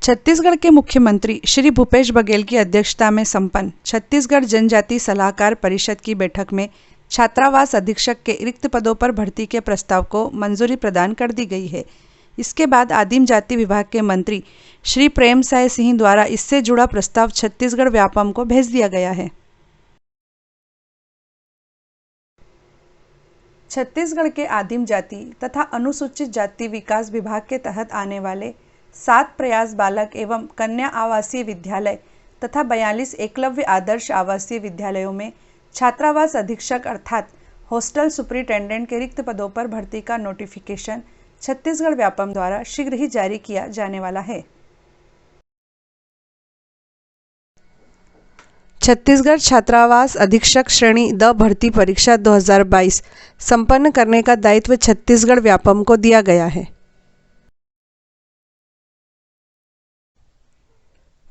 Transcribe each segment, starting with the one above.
छत्तीसगढ़ के मुख्यमंत्री श्री भूपेश बघेल की अध्यक्षता में संपन्न छत्तीसगढ़ जनजाति सलाहकार परिषद की बैठक में छात्रावास अधीक्षक के रिक्त पदों पर भर्ती के प्रस्ताव को मंजूरी प्रदान कर दी गई है। इसके बाद आदिम जाति विभाग के मंत्री श्री प्रेमसाय सिंह द्वारा इससे जुड़ा प्रस्ताव छत्तीसगढ़ व्यापम को भेज दिया गया है। छत्तीसगढ़ के आदिम जाति तथा अनुसूचित जाति विकास विभाग के तहत आने वाले 7 प्रयास बालक एवं कन्या आवासीय विद्यालय तथा 42 एकलव्य आदर्श आवासीय विद्यालयों में छात्रावास अधीक्षक अर्थात हॉस्टल सुपरिटेंडेंट के रिक्त पदों पर भर्ती का नोटिफिकेशन छत्तीसगढ़ व्यापम द्वारा शीघ्र ही जारी किया जाने वाला है। छत्तीसगढ़ छात्रावास अधीक्षक श्रेणी द भर्ती परीक्षा 2022 संपन्न करने का दायित्व छत्तीसगढ़ व्यापम को दिया गया है।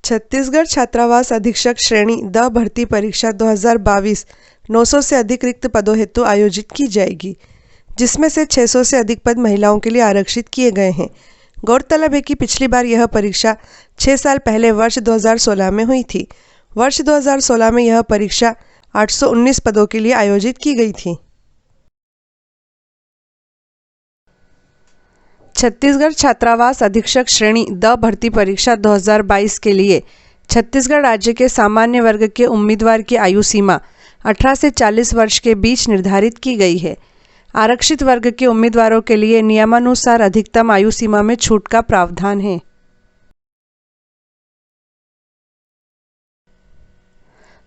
छत्तीसगढ़ छात्रावास अधीक्षक श्रेणी द भर्ती परीक्षा 2022 900 से अधिक रिक्त पदों हेतु आयोजित की जाएगी, जिसमें से 600 से अधिक पद महिलाओं के लिए आरक्षित किए गए हैं। गौरतलब है कि पिछली बार यह परीक्षा 6 साल पहले वर्ष 2016 में हुई थी। वर्ष 2016 में यह परीक्षा 819 पदों के लिए आयोजित की गई थी। छत्तीसगढ़ छात्रावास अधीक्षक श्रेणी द भर्ती परीक्षा 2022 के लिए छत्तीसगढ़ राज्य के सामान्य वर्ग के उम्मीदवार की आयु सीमा 18 से 40 वर्ष के बीच निर्धारित की गई है। आरक्षित वर्ग के उम्मीदवारों के लिए नियमानुसार अधिकतम आयु सीमा में छूट का प्रावधान है।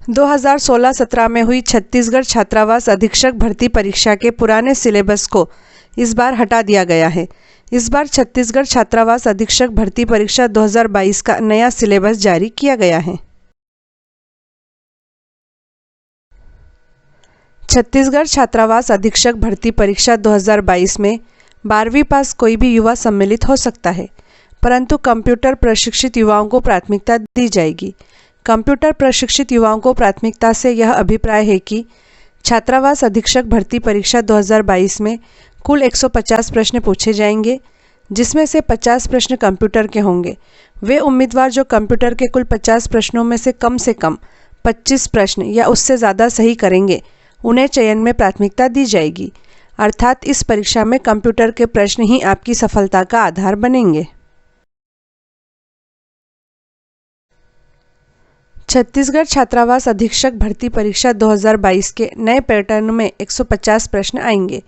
– 2016-17 में हुई छत्तीसगढ़ छात्रावास अधीक्षक भर्ती परीक्षा के पुराने सिलेबस को इस बार हटा दिया गया है। इस बार छत्तीसगढ़ छात्रावास अधीक्षक भर्ती परीक्षा 2022 का नया सिलेबस जारी किया गया है। छत्तीसगढ़ छात्रावास अधीक्षक भर्ती परीक्षा 2022 में 12वीं पास कोई भी युवा सम्मिलित हो सकता है, परंतु कंप्यूटर प्रशिक्षित युवाओं को प्राथमिकता दी जाएगी। कंप्यूटर प्रशिक्षित युवाओं को प्राथमिकता से यह अभिप्राय है कि छात्रावास अधीक्षक भर्ती परीक्षा 2022 में कुल 150 प्रश्न पूछे जाएंगे, जिसमें से 50 प्रश्न कंप्यूटर के होंगे। वे उम्मीदवार जो कंप्यूटर के कुल 50 प्रश्नों में से कम 25 प्रश्न या उससे ज़्यादा सही करेंगे, उन्हें चयन में प्राथमिकता दी जाएगी। अर्थात इस परीक्षा में कंप्यूटर के प्रश्न ही आपकी सफलता का आधार बनेंगे। छत्तीसगढ़ छात्रावास अधीक्षक भर्ती परीक्षा 2022 के नए पैटर्न में 150 प्रश्न आएंगे।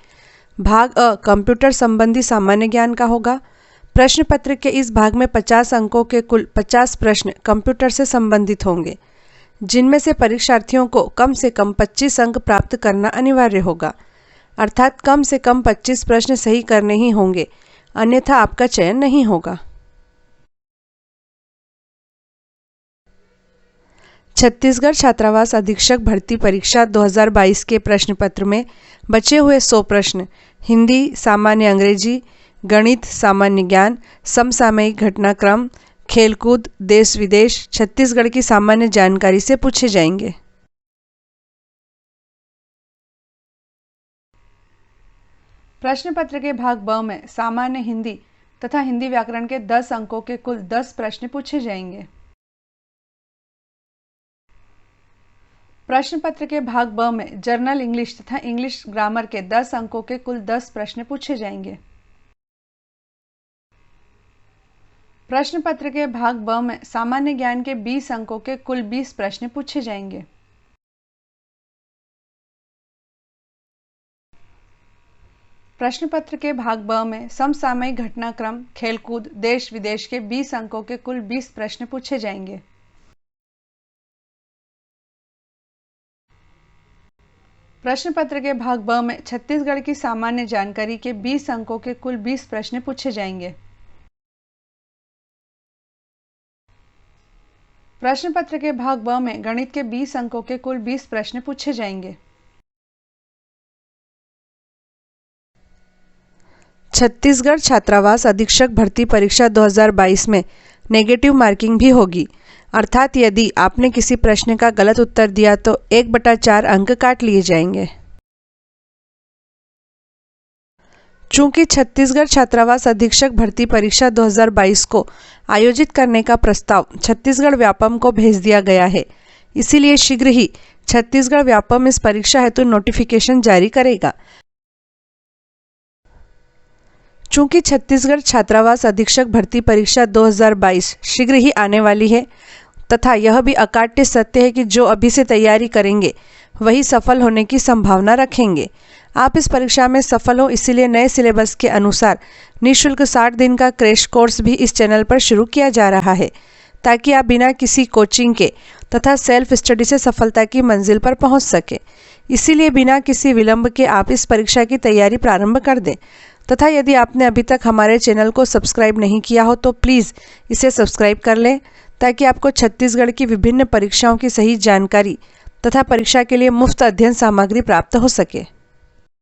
भाग अ कंप्यूटर संबंधी सामान्य ज्ञान का होगा। प्रश्न पत्र के इस भाग में 50 अंकों के कुल 50 प्रश्न कंप्यूटर से संबंधित होंगे, जिनमें से परीक्षार्थियों को कम से कम 25 अंक प्राप्त करना अनिवार्य होगा। अर्थात कम से कम 25 प्रश्न सही करने ही होंगे, अन्यथा आपका चयन नहीं होगा। छत्तीसगढ़ छात्रावास अधीक्षक भर्ती परीक्षा 2022 के प्रश्न पत्र में बचे हुए 100 प्रश्न हिंदी, सामान्य अंग्रेजी, गणित, सामान्य ज्ञान, समसामयिक घटनाक्रम, खेलकूद, देश विदेश, छत्तीसगढ़ की सामान्य जानकारी से पूछे जाएंगे। प्रश्न पत्र के भाग ब में सामान्य हिंदी तथा हिंदी व्याकरण के 10 अंकों के कुल 10 प्रश्न पूछे जाएंगे। प्रश्न पत्र के भाग ब में जर्नल इंग्लिश तथा इंग्लिश ग्रामर के 10 अंकों के कुल 10 प्रश्न पूछे जाएंगे। प्रश्न पत्र के भाग ब में सामान्य ज्ञान के 20 अंकों के कुल 20 प्रश्न पूछे जाएंगे। प्रश्न पत्र के भाग ब में समसामयिक घटनाक्रम, खेलकूद, देश विदेश के 20 अंकों के कुल 20 प्रश्न पूछे जाएंगे। प्रश्न पत्र के भाग ब में छत्तीसगढ़ की सामान्य जानकारी के 20 अंकों के कुल 20 प्रश्न पूछे जाएंगे। प्रश्न पत्र के भाग ब में गणित के 20 अंकों के कुल 20 प्रश्न पूछे जाएंगे। छत्तीसगढ़ छात्रावास अधीक्षक भर्ती परीक्षा 2022 में नेगेटिव मार्किंग भी होगी, अर्थात यदि आपने किसी प्रश्न का गलत उत्तर दिया तो 1/4 अंक काट लिए जाएंगे। चूंकि छत्तीसगढ़ छात्रावास अधीक्षक भर्ती परीक्षा 2022 को आयोजित करने का प्रस्ताव छत्तीसगढ़ व्यापम को भेज दिया गया है, इसीलिए शीघ्र ही छत्तीसगढ़ व्यापम इस परीक्षा हेतु नोटिफिकेशन जारी करेगा। चूंकि छत्तीसगढ़ छात्रावास अधीक्षक भर्ती परीक्षा 2022 शीघ्र ही आने वाली है तथा यह भी अकाट्य सत्य है कि जो अभी से तैयारी करेंगे वही सफल होने की संभावना रखेंगे। आप इस परीक्षा में सफल हो, इसीलिए नए सिलेबस के अनुसार निःशुल्क 60 दिन का क्रैश कोर्स भी इस चैनल पर शुरू किया जा रहा है, ताकि आप बिना किसी कोचिंग के तथा सेल्फ स्टडी से सफलता की मंजिल पर पहुंच सके। इसीलिए बिना किसी विलंब के आप इस परीक्षा की तैयारी प्रारंभ कर दें तथा यदि आपने अभी तक हमारे चैनल को सब्सक्राइब नहीं किया हो तो प्लीज़ इसे सब्सक्राइब कर लें, ताकि आपको छत्तीसगढ़ की विभिन्न परीक्षाओं की सही जानकारी तथा परीक्षा के लिए मुफ्त अध्ययन सामग्री प्राप्त हो सके।